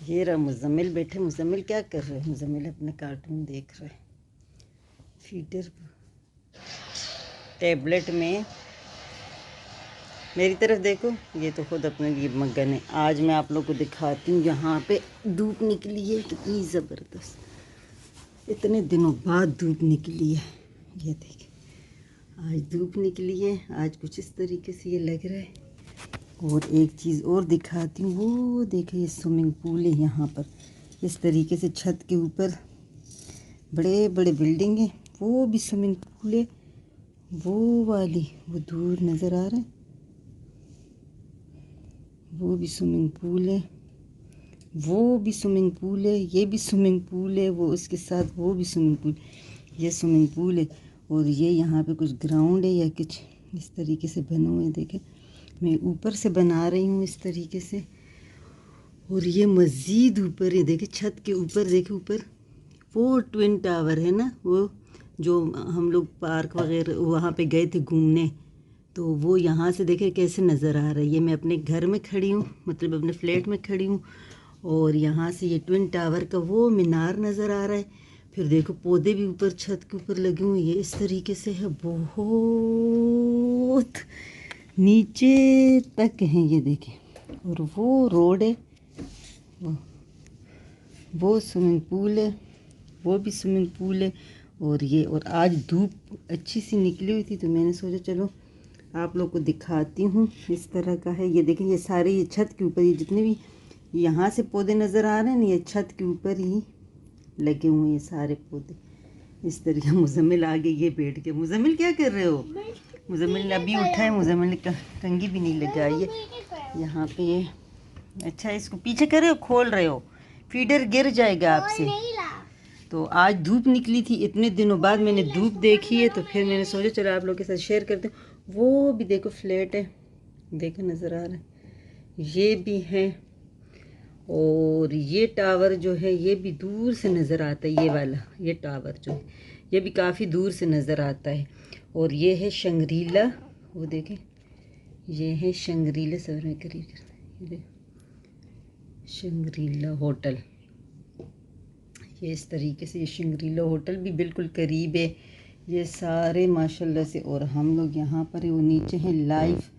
ये रहा मुजम्मिल बैठे। मुजम्मिल क्या कर रहे हैं? मुजम्मिल अपना कार्टून देख रहे हैं फीडर टैबलेट में। मेरी तरफ देखो, ये तो खुद अपने लिए मगन है। आज मैं आप लोग को दिखाती हूँ, यहाँ पे धूप निकली है कितनी ज़बरदस्त। इतने दिनों बाद धूप निकली है। ये देखिए, आज धूप निकली है। आज कुछ इस तरीके से ये लग रहा है। और एक चीज़ और दिखाती हूँ, वो देखिए ये स्विमिंग पूल है यहाँ पर। इस तरीके से छत के ऊपर बड़े बड़े बिल्डिंग है, वो भी स्विमिंग पूल है। वो वाली वो दूर नज़र आ रहा है, वो भी स्विमिंग पूल है। वो भी स्विमिंग पूल है, ये भी स्विमिंग पूल है, वो उसके साथ वो भी स्विमिंग पूल। ये स्विमिंग पूल है और ये यहाँ पे कुछ ग्राउंड है या कुछ इस तरीके से बने हुए हैं। देखें, मैं ऊपर से बना रही हूँ इस तरीके से। और ये मज़ीद ऊपर है, देखे छत के ऊपर, देखे ऊपर वो ट्विन टावर है ना, वो जो हम लोग पार्क वगैरह वहाँ पे गए थे घूमने, तो वो यहाँ से देखे कैसे नज़र आ रहा है। ये मैं अपने घर में खड़ी हूँ, मतलब अपने फ्लैट में खड़ी हूँ, और यहाँ से ये ट्विन टावर का वो मीनार नज़र आ रहा है। फिर देखो पौधे भी ऊपर छत के ऊपर लगे हुए, ये इस तरीके से है, बहुत नीचे तक हैं ये देखें। और वो रोड है, वो स्विमिंग पूल है, वो भी स्विमिंग पूल है। और ये, और आज धूप अच्छी सी निकली हुई थी, तो मैंने सोचा चलो आप लोग को दिखाती हूँ। इस तरह का है ये देखें। ये सारे ये छत के ऊपर, ये जितने भी यहाँ से पौधे नज़र आ रहे हैं ना, ये छत के ऊपर ही लगे हुए हैं ये सारे पौधे इस तरीके। मुजम्मिल आगे ये बैठ के। मुजम्मिल क्या कर रहे हो? मुजम्मिल ने अभी उठा है, मुजम्मिल ने कंघी भी नहीं लगाई है यहाँ पे। ये अच्छा, इसको पीछे कर रहे हो, खोल रहे हो, फीडर गिर जाएगा आपसे। तो आज धूप निकली थी, इतने दिनों बाद मैंने धूप देखी है, तो फिर मैंने सोचा चलो आप लोग के साथ शेयर करते हैं। वो भी देखो फ्लैट है, देखो नज़र आ रहा है, ये भी है। और ये टावर जो है ये भी दूर से नज़र आता है, ये वाला ये टावर जो है ये भी काफ़ी दूर से नज़र आता है। और ये है शंग्रीला, वो देखें, ये है शंग्रीला। सर में करीब शंग्रीला होटल, ये इस तरीके से। ये शंग्रीला होटल भी बिल्कुल करीब है। ये सारे माशाल्लाह से। और हम लोग यहाँ पर है, वो नीचे है लाइफ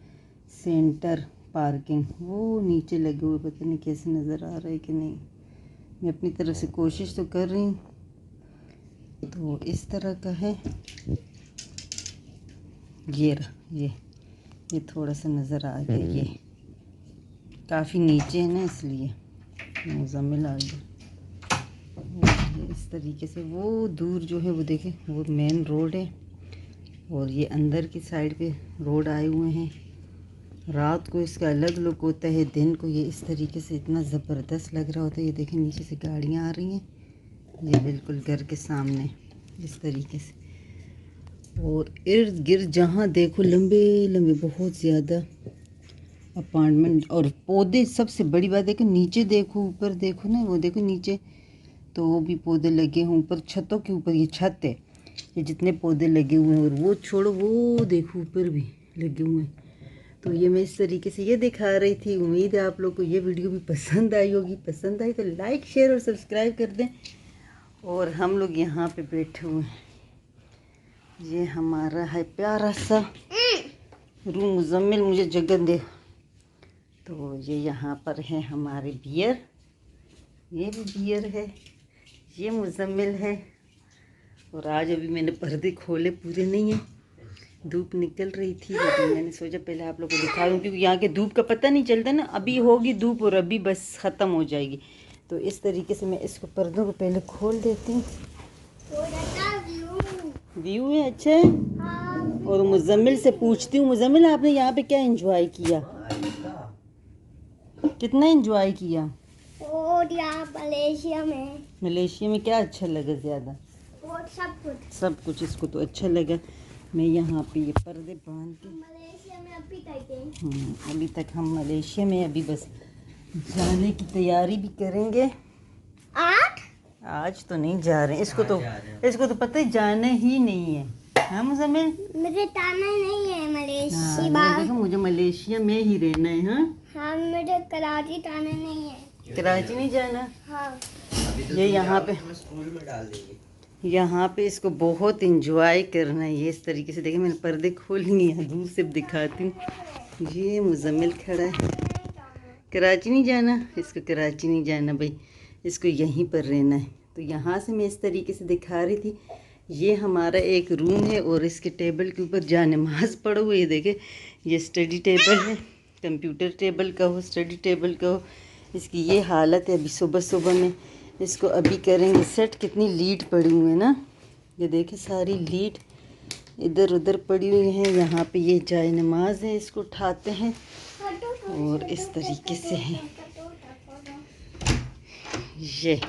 सेंटर पार्किंग, वो नीचे लगे हुए, पता नहीं कैसे नज़र आ रहा है कि नहीं। मैं अपनी तरफ से कोशिश तो कर रही हूँ। तो इस तरह का है ये रहा, ये थोड़ा सा नज़र आ गया, ये काफ़ी नीचे है ना, इसलिए मुजम्मिल आ गया। इस तरीके से वो दूर जो है वो देखें, वो मेन रोड है। और ये अंदर की साइड पे रोड आए हुए हैं। रात को इसका अलग लुक होता है, दिन को ये इस तरीके से इतना ज़बरदस्त लग रहा होता है। ये देखें नीचे से गाड़ियाँ आ रही हैं, ये बिल्कुल घर के सामने इस तरीके से। और इर्द गिर्द जहाँ देखो लंबे लंबे बहुत ज़्यादा अपार्टमेंट और पौधे। सबसे बड़ी बात देखो, नीचे देखो, ऊपर देखो ना, वो देखो नीचे तो वो भी पौधे लगे हैं। ऊपर छतों के ऊपर, ये छत है, ये जितने पौधे लगे हुए हैं। और वो छोड़ो, वो देखो ऊपर भी लगे हुए हैं। तो ये मैं इस तरीके से ये दिखा रही थी। उम्मीद है आप लोग को ये वीडियो भी पसंद आई होगी। पसंद आई तो लाइक शेयर और सब्सक्राइब कर दें। और हम लोग यहाँ पे बैठे हुए हैं, ये हमारा है प्यारा सा रूम। मुजम्मिल मुझे जगह दे। तो ये यहाँ पर है हमारे बियर, ये भी बियर है, ये मुजम्मिल है। और आज अभी मैंने पर्दे खोले, पूरे नहीं हैं, धूप निकल रही थी, लेकिन मैंने सोचा पहले आप लोग को दिखा दूँ, क्योंकि यहाँ के धूप का पता नहीं चलता ना, अभी होगी धूप और अभी बस ख़त्म हो जाएगी। तो इस तरीके से मैं इसको पर्दों को पहले खोल देती हूँ। व्यू है अच्छा है। और मुजम्मिल से पूछती हूँ, मुजम्मिल आपने यहाँ पे क्या एंजॉय किया, कितना एंजॉय किया? और यहाँ मलेशिया में क्या अच्छा लगा ज़्यादा? और सब कुछ इसको तो अच्छा लगा। मैं यहाँ पे ये पर्दे बांध के, मलेशिया में अभी तक हम मलेशिया में, अभी बस जाने की तैयारी भी करेंगे। आज तो नहीं जा रहे हैं, इसको तो पता ही जाना ही नहीं है। हाँ मुजम्मिल, मुझे जाना नहीं है मलेशिया। देखो मुझे मलेशिया में ही रहना है। हाँ हाँ, मुझे कराची जाना नहीं है। कराची नहीं जाना। हाँ ये यहाँ पे स्कूल में डाल देंगे। यहाँ पे इसको बहुत इंजॉय करना है। ये इस तरीके से देखिए, मैंने पर्दे खोल लिए हैं, दूर से दिखाती हूँ। ये मुजम्मिल खड़ा है। कराची नहीं जाना, इसको कराची नहीं जाना भाई, इसको यहीं पर रहना है। तो यहाँ से मैं इस तरीके से दिखा रही थी। ये हमारा एक रूम है और इसके टेबल के ऊपर जा नमाज पढ़ो हुए। ये देखे, ये स्टडी टेबल है, कंप्यूटर टेबल का हो, स्टडी टेबल का हो। इसकी ये हालत है। अभी सुबह सुबह में इसको अभी करेंगे सेट। कितनी लीड पड़ी हुई है ना, ये देखे सारी लीड इधर उधर पड़ी हुई हैं। यहाँ पे ये जाए नमाज है, इसको उठाते हैं और इस तरीके से है ये।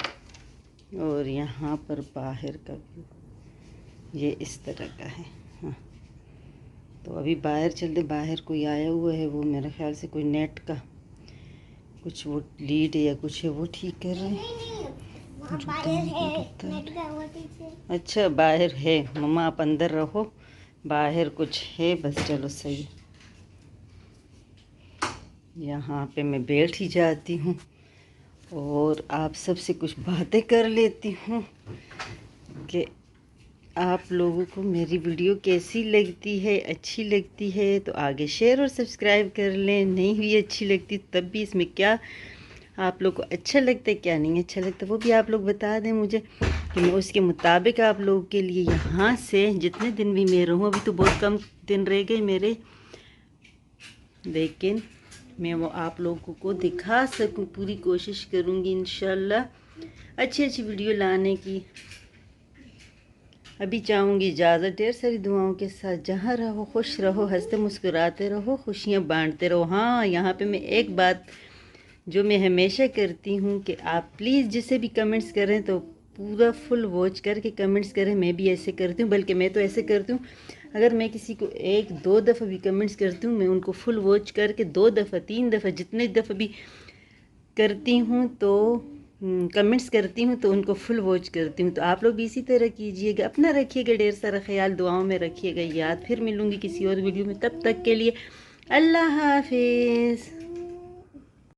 और यहाँ पर बाहर का व्यू ये इस तरह का है। हाँ, तो अभी बाहर चलते। बाहर कोई आया हुआ है, वो मेरे ख्याल से कोई नेट का कुछ वो लीड या कुछ है, वो ठीक कर रहे हैं। अच्छा बाहर है, मम्मा आप अंदर रहो, बाहर कुछ है बस। चलो सही। यहाँ पे मैं बैठ ही जाती हूँ और आप सबसे कुछ बातें कर लेती हूँ कि आप लोगों को मेरी वीडियो कैसी लगती है। अच्छी लगती है तो आगे शेयर और सब्सक्राइब कर लें। नहीं भी अच्छी लगती तब भी इसमें क्या आप लोग को अच्छा लगता है, क्या नहीं अच्छा लगता, वो भी आप लोग बता दें मुझे कि मैं उसके मुताबिक आप लोगों के लिए यहाँ से जितने दिन भी मैं रहूँ, अभी तो बहुत कम दिन रह गए मेरे, लेकिन मैं वो आप लोगों को दिखा सकूं। पूरी कोशिश करूँगी इंशाल्लाह अच्छी अच्छी वीडियो लाने की। अभी चाहूँगी इजाज़त ढेर सारी दुआओं के साथ। जहाँ रहो खुश रहो, हंसते मुस्कुराते रहो, खुशियाँ बांटते रहो। हाँ, यहाँ पे मैं एक बात जो मैं हमेशा करती हूँ कि आप प्लीज़ जिसे भी कमेंट्स करें तो पूरा फुल वॉच करके कमेंट्स करें। मैं भी ऐसे करती हूँ, बल्कि मैं तो ऐसे करती हूँ, अगर मैं किसी को एक दो दफ़ा भी कमेंट्स करती हूँ, मैं उनको फुल वॉच करके 2 दफ़ा 3 दफ़ा जितने दफ़ा भी करती हूँ तो कमेंट्स करती हूँ तो उनको फुल वॉच करती हूँ। तो आप लोग भी इसी तरह कीजिएगा। अपना रखिएगा ढेर सारा ख्याल, दुआओं में रखिएगा याद। फिर मिलूँगी किसी और वीडियो में, तब तक के लिए अल्लाह हाफिज़।